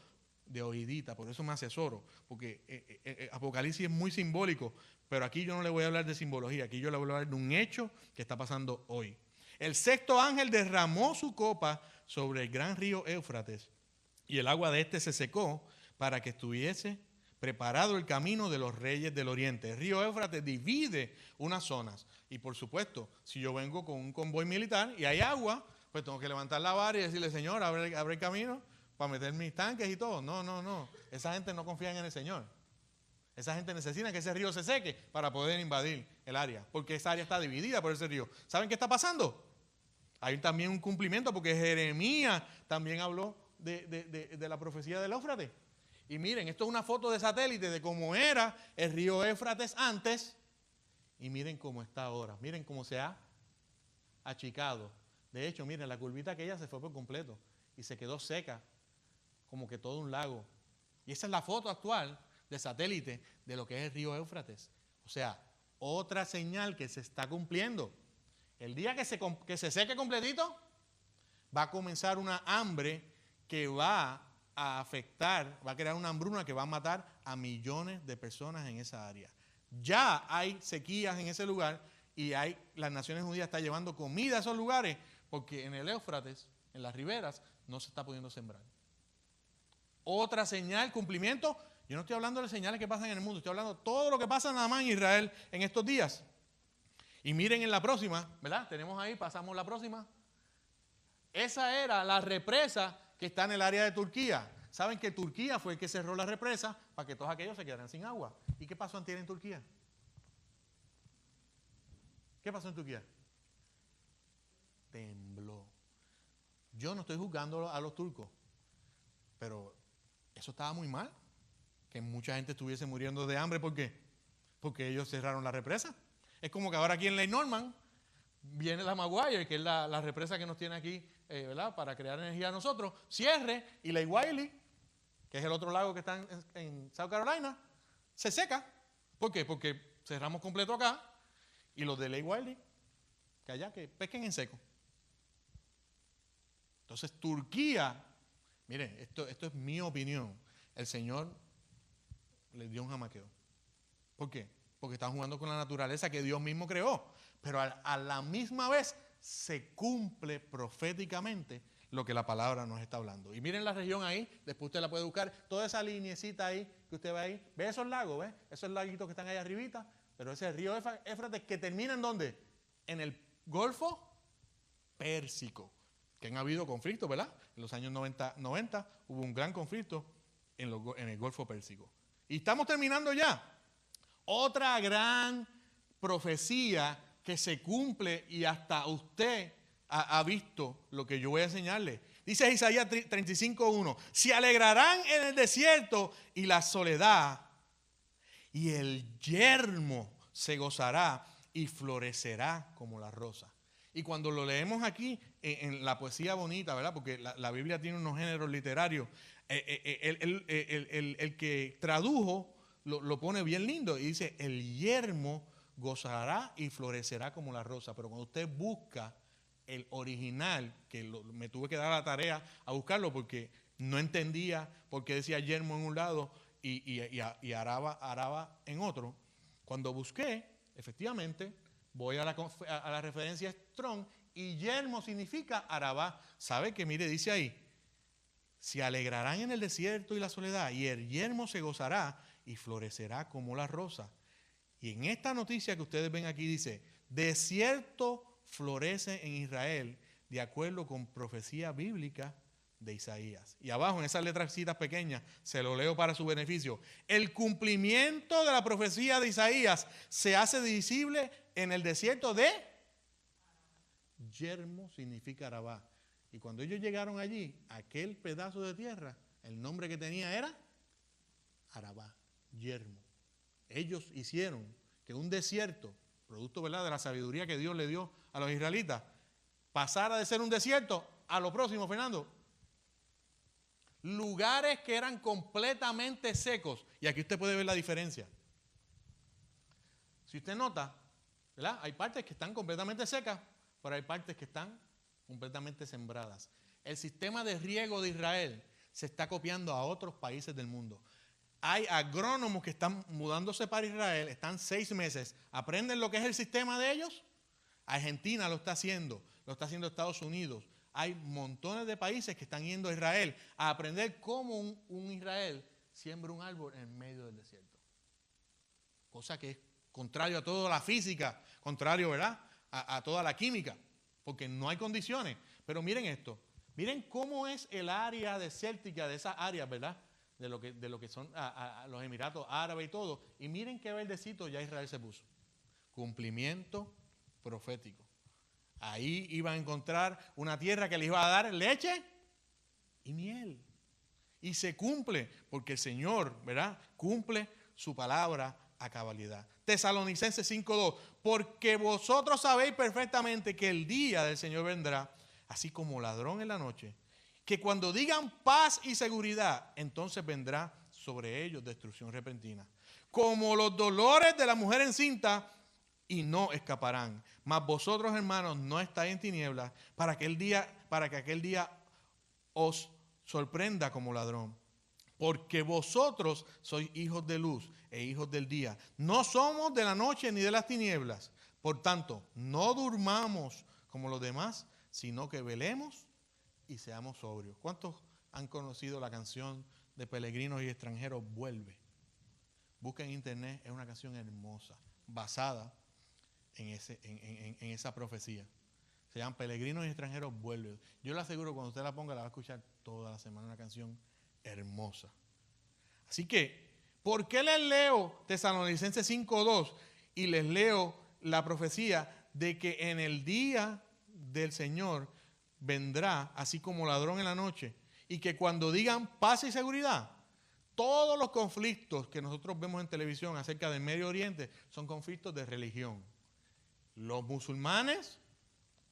de oídita, por eso me asesoro, porque Apocalipsis es muy simbólico, pero aquí yo no le voy a hablar de simbología, aquí yo le voy a hablar de un hecho que está pasando hoy. El sexto ángel derramó su copa sobre el gran río Éufrates y el agua de este se secó para que estuviese preparado el camino de los reyes del oriente. El río Éufrates divide unas zonas y por supuesto, si yo vengo con un convoy militar y hay agua, pues tengo que levantar la vara y decirle, Señor, abre el camino para meter mis tanques y todo. No. Esa gente no confía en el Señor. Esa gente necesita que ese río se seque para poder invadir el área, porque esa área está dividida por ese río. ¿Saben qué está pasando? Hay también un cumplimiento, porque Jeremías también habló de la profecía del Éufrates. Y miren, esto es una foto de satélite de cómo era el río Éufrates antes, y miren cómo está ahora. Miren cómo se ha achicado. De hecho, miren, la curvita aquella se fue por completo y se quedó seca, como que todo un lago. Y esa es la foto actual de satélite de lo que es el río Éufrates. O sea, otra señal que se está cumpliendo. El día que se seque completito, va a comenzar una hambre que va a afectar, va a crear una hambruna que va a matar a millones de personas en esa área. Ya hay sequías en ese lugar y las Naciones Unidas están llevando comida a esos lugares porque en el Éufrates, en las riberas, no se está pudiendo sembrar. Otra señal, cumplimiento. Yo no estoy hablando de señales que pasan en el mundo, estoy hablando de todo lo que pasa nada más en Israel en estos días. Y miren en la próxima, ¿verdad? Tenemos ahí, pasamos la próxima. Esa era la represa que está en el área de Turquía. Saben que Turquía fue el que cerró la represa para que todos aquellos se quedaran sin agua. ¿Y qué pasó antier en Turquía? ¿Qué pasó en Turquía? Tembló. Yo no estoy juzgando a los turcos, pero eso estaba muy mal. Que mucha gente estuviese muriendo de hambre. ¿Por qué? Porque ellos cerraron la represa. Es como que ahora aquí en Lake Norman viene la Maguire, que es la represa que nos tiene aquí, ¿verdad? Para crear energía a nosotros, cierre, y Lake Wiley, que es el otro lago que está en South Carolina, se seca. ¿Por qué? Porque cerramos completo acá, y los de Lake Wiley, que allá, que pesquen en seco. Entonces Turquía, miren, esto es mi opinión, el Señor les dio un jamaqueo. ¿Por qué? Porque están jugando con la naturaleza que Dios mismo creó, pero a la misma vez se cumple proféticamente lo que la palabra nos está hablando. Y miren la región ahí, después usted la puede buscar, toda esa linecita ahí que usted ve ahí, ve esos lagos, ¿ve? Esos laguitos que están ahí arribita, pero ese río Éufrates que termina ¿en dónde? En el Golfo Pérsico, que han habido conflictos, ¿verdad? En los años 90 hubo un gran conflicto en el Golfo Pérsico. Y estamos terminando ya. Otra gran profecía que se cumple y hasta usted ha visto lo que yo voy a enseñarle. Dice Isaías 35:1, se alegrarán en el desierto y la soledad, y el yermo se gozará y florecerá como la rosa. Y cuando lo leemos aquí en la poesía bonita, ¿verdad? Porque la Biblia tiene unos géneros literarios, el que tradujo lo pone bien lindo y dice, el yermo gozará y florecerá como la rosa. Pero cuando usted busca el original, que me tuve que dar la tarea a buscarlo porque no entendía por qué decía yermo en un lado y araba en otro. Cuando busqué, efectivamente, voy a la referencia Strong y yermo significa araba. ¿Sabe que? Mire, dice ahí, se alegrarán en el desierto y la soledad, y el yermo se gozará y florecerá como la rosa. Y en esta noticia que ustedes ven aquí dice, desierto florece en Israel, de acuerdo con profecía bíblica de Isaías. Y abajo en esas letracitas pequeñas, se lo leo para su beneficio, el cumplimiento de la profecía de Isaías se hace visible en el desierto de yermo, significa arabá. Y cuando ellos llegaron allí, aquel pedazo de tierra, el nombre que tenía era Arabá, yermo. Ellos hicieron que un desierto, producto, ¿verdad?, de la sabiduría que Dios le dio a los israelitas, pasara de ser un desierto a lo próximo, Fernando. Lugares que eran completamente secos. Y aquí usted puede ver la diferencia. Si usted nota, ¿verdad?, hay partes que están completamente secas, pero hay partes que están completamente sembradas. El sistema de riego de Israel se está copiando a otros países del mundo. Hay agrónomos que están mudándose para Israel, están 6 meses, aprenden lo que es el sistema de ellos. Argentina lo está haciendo Estados Unidos. Hay montones de países que están yendo a Israel a aprender cómo un Israel siembra un árbol en medio del desierto. Cosa que es contrario a toda la física, contrario, ¿verdad?, a toda la química, porque no hay condiciones. Pero miren esto, miren cómo es el área desértica de esas áreas, ¿verdad?, de lo que son los Emiratos Árabes y todo. Y miren qué verdecito ya Israel se puso. Cumplimiento profético. Ahí iban a encontrar una tierra que les iba a dar leche y miel. Y se cumple, porque el Señor, ¿verdad?, cumple su palabra a cabalidad. Tesalonicenses 5:2, porque vosotros sabéis perfectamente que el día del Señor vendrá, así como ladrón en la noche, que cuando digan paz y seguridad, entonces vendrá sobre ellos destrucción repentina. Como los dolores de la mujer encinta, y no escaparán. Mas vosotros, hermanos, no estáis en tinieblas, para que aquel día os sorprenda como ladrón. Porque vosotros sois hijos de luz e hijos del día. No somos de la noche ni de las tinieblas. Por tanto, no durmamos como los demás, sino que velemos y seamos sobrios. ¿Cuántos han conocido la canción de Peregrinos y Extranjeros, Vuelve? Busca en internet, es una canción hermosa, basada en esa profecía. Se llama Peregrinos y Extranjeros, Vuelve. Yo le aseguro, cuando usted la ponga, la va a escuchar toda la semana, una canción hermosa. Así que, ¿por qué les leo Tesalonicenses 5:2 y les leo la profecía de que en el día del Señor vendrá así como ladrón en la noche, y que cuando digan paz y seguridad, todos los conflictos que nosotros vemos en televisión acerca del Medio Oriente son conflictos de religión? Los musulmanes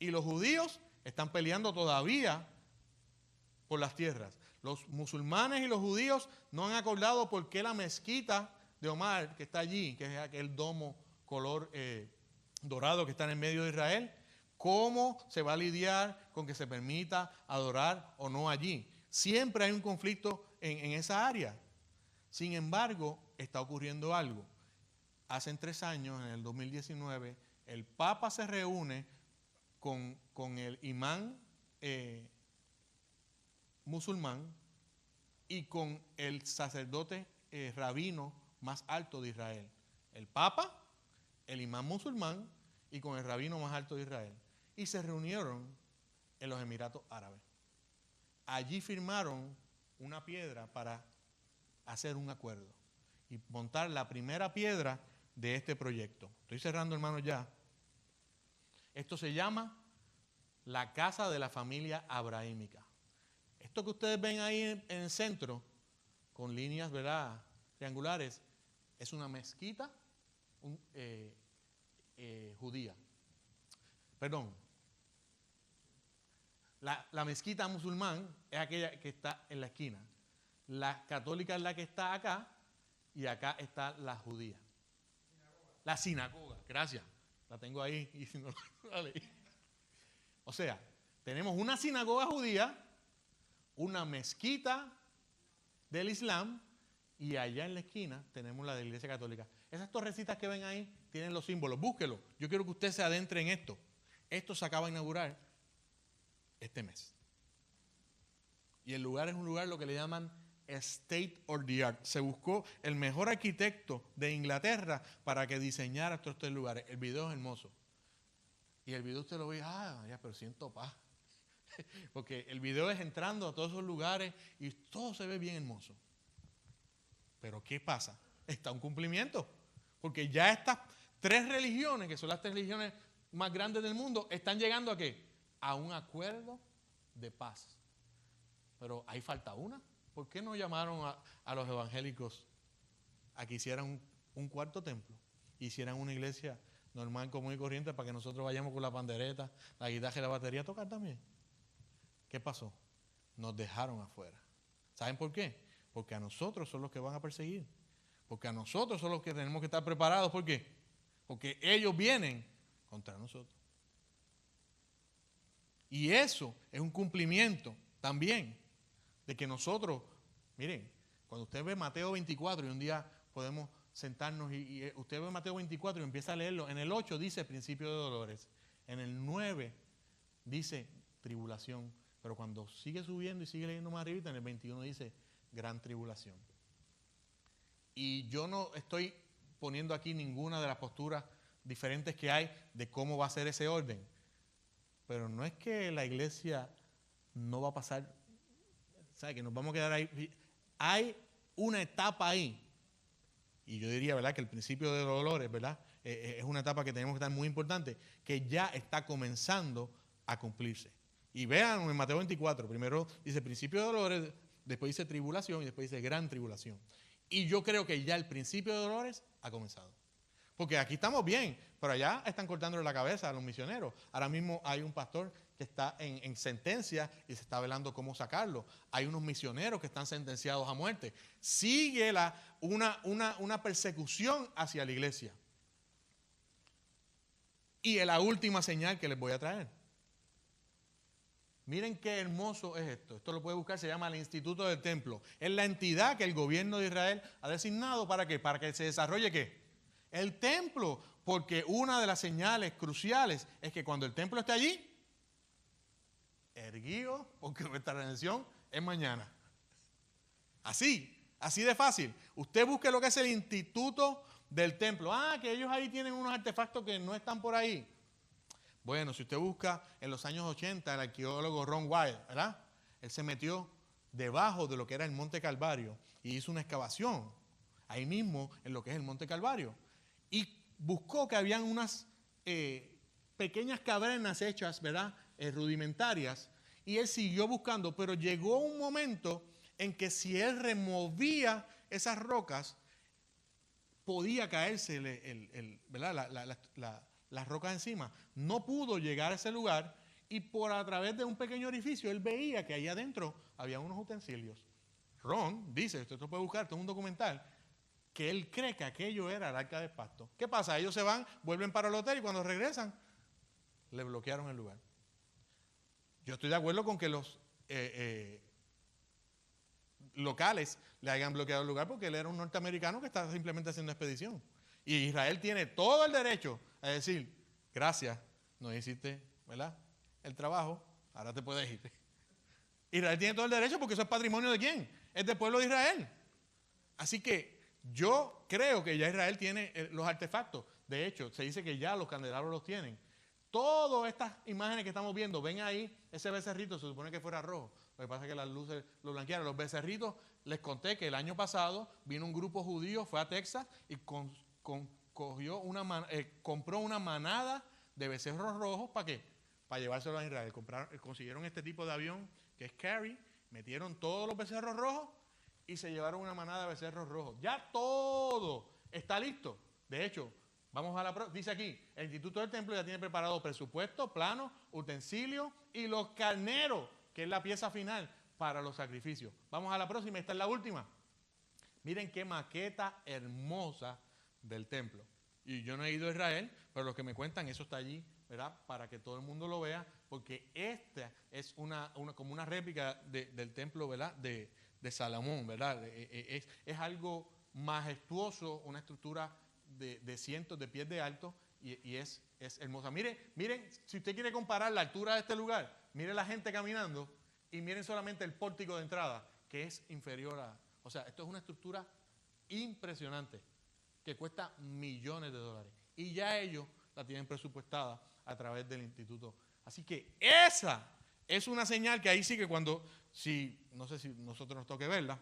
Y los judíos están peleando todavía por las tierras. Los musulmanes y los judíos no han acordado por qué la mezquita de Omar, que está allí, que es aquel domo color dorado que está en el medio de Israel, cómo se va a lidiar con que se permita adorar o no allí. Siempre hay un conflicto en esa área. Sin embargo, está ocurriendo algo. Hace 3 años, en el 2019, el Papa se reúne con el imán musulmán y con el sacerdote rabino más alto de Israel. El Papa, el imán musulmán y con el rabino más alto de Israel. Y se reunieron en los Emiratos Árabes. Allí firmaron una piedra para hacer un acuerdo y montar la primera piedra de este proyecto. Estoy cerrando, hermanos, ya. Esto se llama la casa de la familia abrahámica. Esto que ustedes ven ahí en el centro, con líneas, ¿verdad?, triangulares, es una mezquita judía. Perdón. La mezquita musulmán es aquella que está en la esquina. La católica es la que está acá y acá está la judía. La sinagoga, gracias. La tengo ahí y no la leí. O sea, tenemos una sinagoga judía, una mezquita del Islam y allá en la esquina tenemos la de la Iglesia Católica. Esas torrecitas que ven ahí tienen los símbolos. Búsquelo. Yo quiero que usted se adentre en esto. Esto se acaba de inaugurar este mes. Y el lugar es un lugar lo que le llaman State of the Art. Se buscó el mejor arquitecto de Inglaterra para que diseñara estos 3 lugares. El video es hermoso. Y el video usted lo ve, ya, pero siento paz. Porque el video es entrando a todos esos lugares y todo se ve bien hermoso. Pero ¿qué pasa? Está un cumplimiento. Porque ya estas 3 religiones, que son las 3 religiones más grandes del mundo, están llegando ¿a qué? A un acuerdo de paz. Pero ahí falta una. ¿Por qué no llamaron a los evangélicos a que hicieran un cuarto templo? Hicieran una iglesia normal, común y corriente para que nosotros vayamos con la pandereta, la guitarra y la batería a tocar también. ¿Qué pasó? Nos dejaron afuera. ¿Saben por qué? Porque a nosotros son los que van a perseguir. Porque a nosotros son los que tenemos que estar preparados. ¿Por qué? Porque ellos vienen contra nosotros. Y eso es un cumplimiento también de que nosotros, miren, cuando usted ve Mateo 24 y un día podemos sentarnos y usted ve Mateo 24 y empieza a leerlo, en el 8 dice principio de dolores, en el 9 dice tribulación, pero cuando sigue subiendo y sigue leyendo más arriba, en el 21 dice gran tribulación. Y yo no estoy poniendo aquí ninguna de las posturas diferentes que hay de cómo va a ser ese orden, pero no es que la iglesia no va a pasar, ¿sabe? Que nos vamos a quedar ahí. Hay una etapa ahí, y yo diría, ¿verdad?, que el principio de dolores, ¿verdad?, es una etapa que tenemos que estar muy importante, que ya está comenzando a cumplirse. Y vean en Mateo 24, primero dice principio de dolores, después dice tribulación y después dice gran tribulación. Y yo creo que ya el principio de dolores ha comenzado. Porque aquí estamos bien, pero allá están cortándole la cabeza a los misioneros. Ahora mismo hay un pastor que está en sentencia y se está velando cómo sacarlo. Hay unos misioneros que están sentenciados a muerte. Sigue una persecución hacia la iglesia. Y la última señal que les voy a traer. Miren qué hermoso es esto. Esto lo puede buscar, se llama el Instituto del Templo. Es la entidad que el gobierno de Israel ha designado ¿para qué? Para que se desarrolle ¿qué? El templo. Porque una de las señales cruciales es que cuando el templo esté allí, erguido, porque nuestra redención es mañana. Así de fácil. Usted busque lo que es el Instituto del Templo. Que ellos ahí tienen unos artefactos que no están por ahí. Bueno, si usted busca en los años 80, el arqueólogo Ron Wild, ¿verdad? Él se metió debajo de lo que era el Monte Calvario y hizo una excavación ahí mismo en lo que es el Monte Calvario. Y buscó que habían unas pequeñas cavernas hechas, ¿verdad?, rudimentarias. Y él siguió buscando, pero llegó un momento en que si él removía esas rocas, podía caerse ¿verdad?, las rocas encima, no pudo llegar a ese lugar y a través de un pequeño orificio él veía que ahí adentro había unos utensilios. Ron dice, usted lo puede buscar, esto es un documental, que él cree que aquello era el arca del pacto. ¿Qué pasa? Ellos se van, vuelven para el hotel y cuando regresan, le bloquearon el lugar. Yo estoy de acuerdo con que los locales le hayan bloqueado el lugar porque él era un norteamericano que estaba simplemente haciendo expedición. Y Israel tiene todo el derecho a decir, gracias, no hiciste, ¿verdad?, el trabajo, ahora te puedes ir. Israel tiene todo el derecho porque eso es patrimonio ¿de quién? Es del pueblo de Israel. Así que yo creo que ya Israel tiene los artefactos. De hecho, se dice que ya los candelabros los tienen. Todas estas imágenes que estamos viendo, ven ahí ese becerrito, se supone que fuera rojo. Lo que pasa es que las luces lo blanquearon. Los becerritos, les conté que el año pasado vino un grupo judío, fue a Texas y compró una manada de becerros rojos. ¿Para qué? Para llevárselo a Israel. Consiguieron este tipo de avión que es Carry, metieron todos los becerros rojos y se llevaron una manada de becerros rojos. Ya todo está listo. De hecho, vamos a la próxima. Dice aquí, el Instituto del Templo ya tiene preparado presupuesto, plano, utensilios y los carneros, que es la pieza final para los sacrificios. Vamos a la próxima, esta es la última. Miren qué maqueta hermosa del templo. Y yo no he ido a Israel, pero los que me cuentan, eso está allí, ¿verdad? Para que todo el mundo lo vea, porque esta es como una réplica del templo, ¿verdad?, de Salomón, ¿verdad? Es algo majestuoso, una estructura de cientos de pies de alto y es hermosa. Miren, si usted quiere comparar la altura de este lugar, mire la gente caminando y miren solamente el pórtico de entrada, que es inferior a... O sea, esto es una estructura impresionante que cuesta millones de dólares. Y ya ellos la tienen presupuestada a través del instituto. Así que esa es una señal que ahí sí que no sé si nosotros nos toque verla,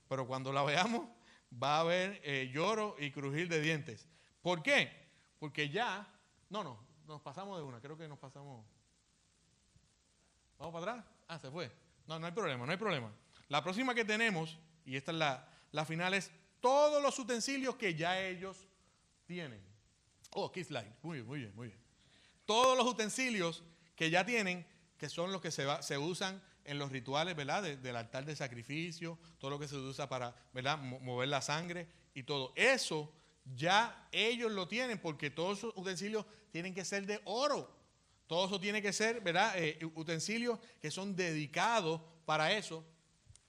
pero cuando la veamos va a haber lloro y crujir de dientes. ¿Por qué? Porque ya, nos pasamos de una, creo que nos pasamos. ¿Vamos para atrás? Ah, se fue. No hay problema. La próxima que tenemos, y esta es la final, es todos los utensilios que ya ellos tienen. Oh, key slide. Muy bien. Todos los utensilios que ya tienen, que son los que se usan en los rituales, ¿verdad?, del altar de sacrificio, todo lo que se usa para, ¿verdad?, mover la sangre y todo. Eso ya ellos lo tienen porque todos esos utensilios tienen que ser de oro. Todo eso tiene que ser, ¿verdad?, utensilios que son dedicados para eso.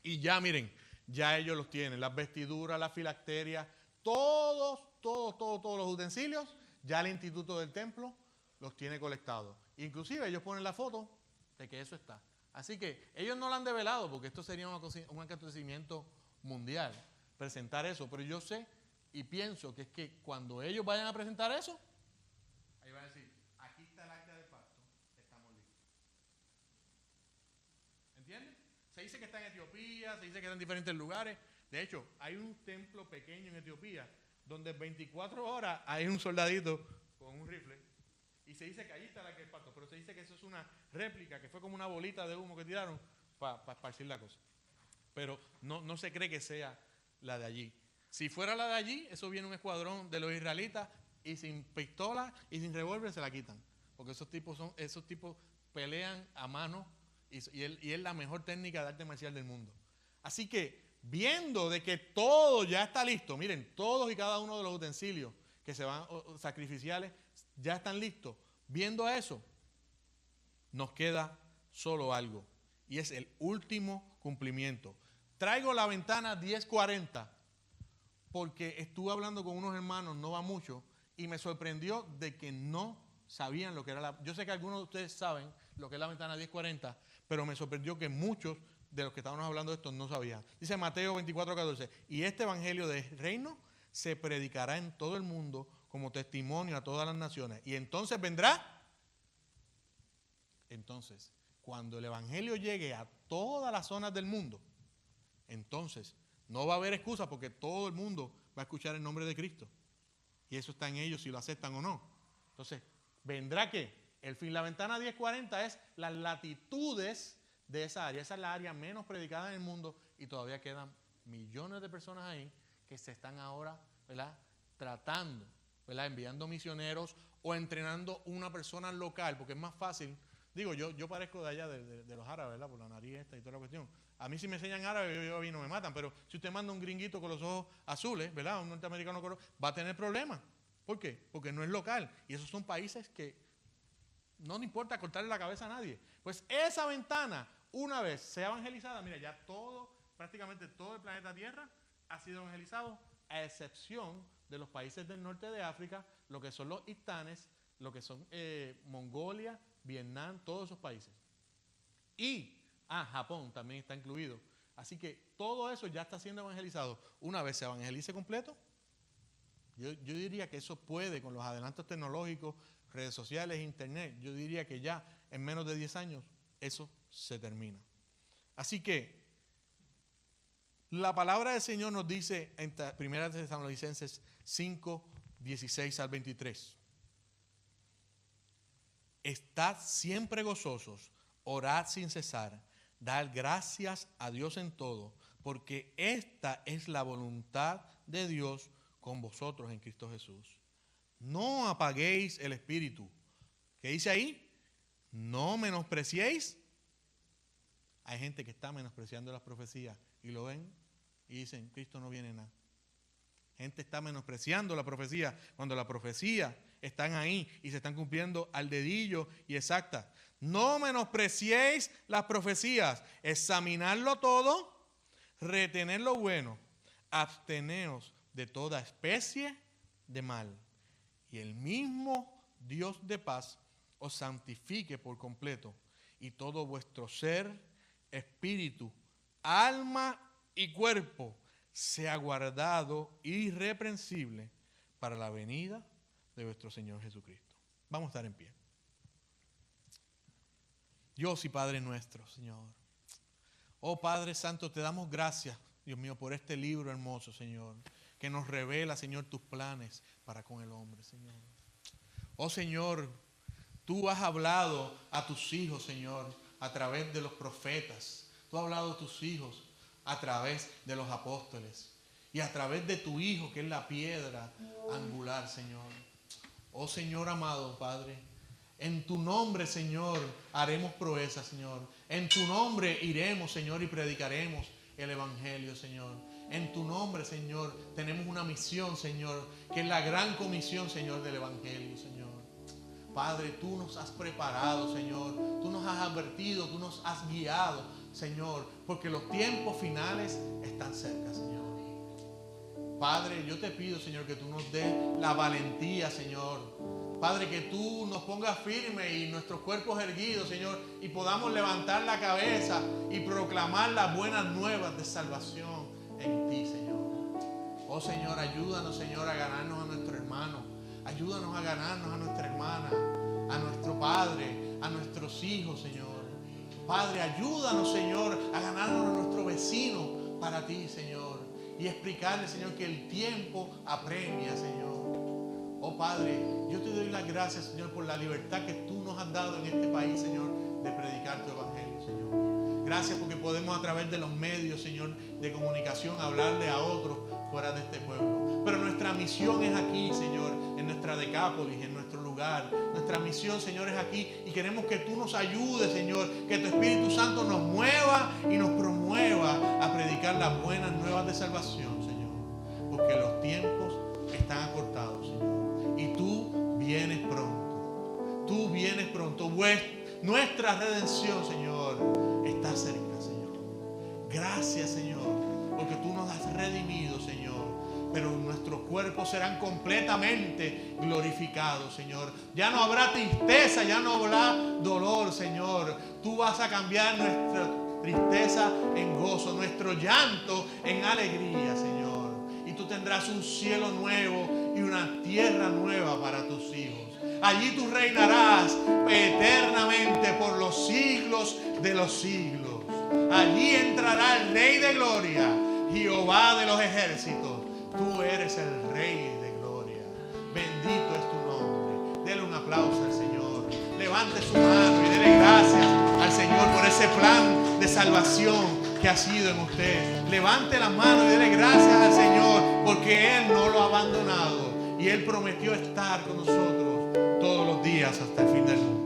Y ya, miren, ya ellos los tienen. Las vestiduras, las filacterias, todos los utensilios, ya el Instituto del Templo los tiene colectados. Inclusive ellos ponen la foto de que eso está. Así que ellos no lo han develado porque esto sería un acontecimiento mundial, presentar eso. Pero yo sé y pienso que es que cuando ellos vayan a presentar eso, ahí van a decir, aquí está el arca del pacto, estamos listos. ¿Entienden? Se dice que está en Etiopía, se dice que está en diferentes lugares. De hecho, hay un templo pequeño en Etiopía donde 24 horas hay un soldadito con un rifle. Y se dice que allí está el arca del pacto, pero se dice que eso es una réplica, que fue como una bolita de humo que tiraron para esparcir la cosa. Pero no se cree que sea la de allí. Si fuera la de allí, eso viene un escuadrón de los israelitas y sin pistola y sin revólver se la quitan. Porque esos tipos pelean a mano y es la mejor técnica de arte marcial del mundo. Así que, viendo de que todo ya está listo, miren, todos y cada uno de los utensilios que se van sacrificiales ya están listos. Viendo eso, nos queda solo algo y es el último cumplimiento. Traigo la ventana 1040 porque estuve hablando con unos hermanos, no va mucho, y me sorprendió de que no sabían lo que era yo sé que algunos de ustedes saben lo que es la ventana 1040, pero me sorprendió que muchos de los que estábamos hablando de esto no sabían. Dice Mateo 24:14, y este evangelio del reino se predicará en todo el mundo como testimonio a todas las naciones. Y entonces vendrá. Entonces, cuando el evangelio llegue a todas las zonas del mundo, entonces no va a haber excusa porque todo el mundo va a escuchar el nombre de Cristo. Y eso está en ellos si lo aceptan o no. Entonces, ¿vendrá qué? El fin. La ventana 1040 es las latitudes de esa área. Esa es la área menos predicada en el mundo y todavía quedan millones de personas ahí que se están ahora, ¿verdad?, tratando, ¿verdad?, enviando misioneros o entrenando una persona local, porque es más fácil. Digo, yo parezco de allá, de los árabes, ¿verdad? Por la nariz esta y toda la cuestión. A mí si me enseñan árabe, yo no me matan, pero si usted manda un gringuito con los ojos azules, ¿verdad? Un norteamericano con va a tener problemas. ¿Por qué? Porque no es local. Y esos son países que no le importa cortarle la cabeza a nadie. Pues esa ventana, una vez sea evangelizada, mira, ya prácticamente todo el planeta Tierra ha sido evangelizado, a excepción de los países del norte de África, lo que son los Istanes, lo que son Mongolia, Vietnam, todos esos países. Y Japón también está incluido. Así que todo eso ya está siendo evangelizado. Una vez se evangelice completo, yo diría que eso puede, con los adelantos tecnológicos, redes sociales, internet, yo diría que ya en menos de 10 años eso se termina. Así que la palabra del Señor nos dice en 1 Tesalonicenses 5, 16 al 23. Estad siempre gozosos, orad sin cesar, dad gracias a Dios en todo, porque esta es la voluntad de Dios con vosotros en Cristo Jesús. No apaguéis el espíritu. ¿Qué dice ahí? No menospreciéis. Hay gente que está menospreciando las profecías y lo ven y dicen, Cristo no viene nada. Gente está menospreciando la profecía cuando la profecía están ahí y se están cumpliendo al dedillo y exacta. No menospreciéis las profecías, examinadlo todo, retened lo bueno, absteneos de toda especie de mal. Y el mismo Dios de paz os santifique por completo, y todo vuestro ser, espíritu, alma y cuerpo sea guardado irreprensible para la venida de nuestro Señor Jesucristo. Vamos a estar en pie. Dios y Padre nuestro, Señor. Oh Padre Santo, te damos gracias, Dios mío, por este libro hermoso, Señor, que nos revela, Señor, tus planes para con el hombre, Señor. Oh Señor, tú has hablado a tus hijos, Señor, a través de los profetas. Tú has hablado a tus hijos a través de los apóstoles y a través de tu Hijo, que es la piedra angular, Señor. Oh Señor amado, Padre, en tu nombre, Señor, haremos proezas, Señor. En tu nombre iremos, Señor, y predicaremos el Evangelio, Señor. En tu nombre, Señor, tenemos una misión, Señor, que es la gran comisión, Señor, del Evangelio, Señor. Padre, tú nos has preparado, Señor. Tú nos has advertido, tú nos has guiado, Señor, porque los tiempos finales están cerca, Señor. Padre, yo te pido, Señor, que tú nos des la valentía, Señor. Padre, que tú nos pongas firmes y nuestros cuerpos erguidos, Señor, y podamos levantar la cabeza y proclamar las buenas nuevas de salvación en ti, Señor. Oh, Señor, ayúdanos, Señor, a ganarnos a nuestro hermano. Ayúdanos a ganarnos a nuestra hermana, a nuestro padre, a nuestros hijos, Señor. Padre, ayúdanos, Señor, a ganarnos a nuestro vecino para ti, Señor. Y explicarle, Señor, que el tiempo apremia, Señor. Oh Padre, yo te doy las gracias, Señor, por la libertad que tú nos has dado en este país, Señor, de predicar tu evangelio, Señor. Gracias porque podemos a través de los medios, Señor, de comunicación hablarle a otros fuera de este pueblo. Pero nuestra misión es aquí, Señor, en nuestra Decápolis, en nuestro lugar. Nuestra misión, Señor, es aquí y queremos que tú nos ayudes, Señor, que tu Espíritu Santo nos mueva y nos promueva a predicar las buenas nuevas de salvación, Señor. Porque los tiempos están acortados, Señor. Y tú vienes pronto. Tú vienes pronto. Nuestra redención, Señor, está cerca, Señor. Gracias, Señor, porque tú nos has redimido, Señor. Pero nuestros cuerpos serán completamente glorificados, Señor. Ya no habrá tristeza, ya no habrá dolor, Señor. Tú vas a cambiar nuestra tristeza en gozo, nuestro llanto en alegría, Señor. Y tú tendrás un cielo nuevo y una tierra nueva para tus hijos. Allí tú reinarás eternamente por los siglos de los siglos. Allí entrará el Rey de Gloria, Jehová de los ejércitos. Tú eres el Rey de Gloria. Bendito es tu nombre. Dele un aplauso al Señor. Levante su mano y dele gracias al Señor por ese plan de salvación que ha sido en usted. Levante la mano y dele gracias al Señor porque Él no lo ha abandonado y Él prometió estar con nosotros todos los días hasta el fin del mundo.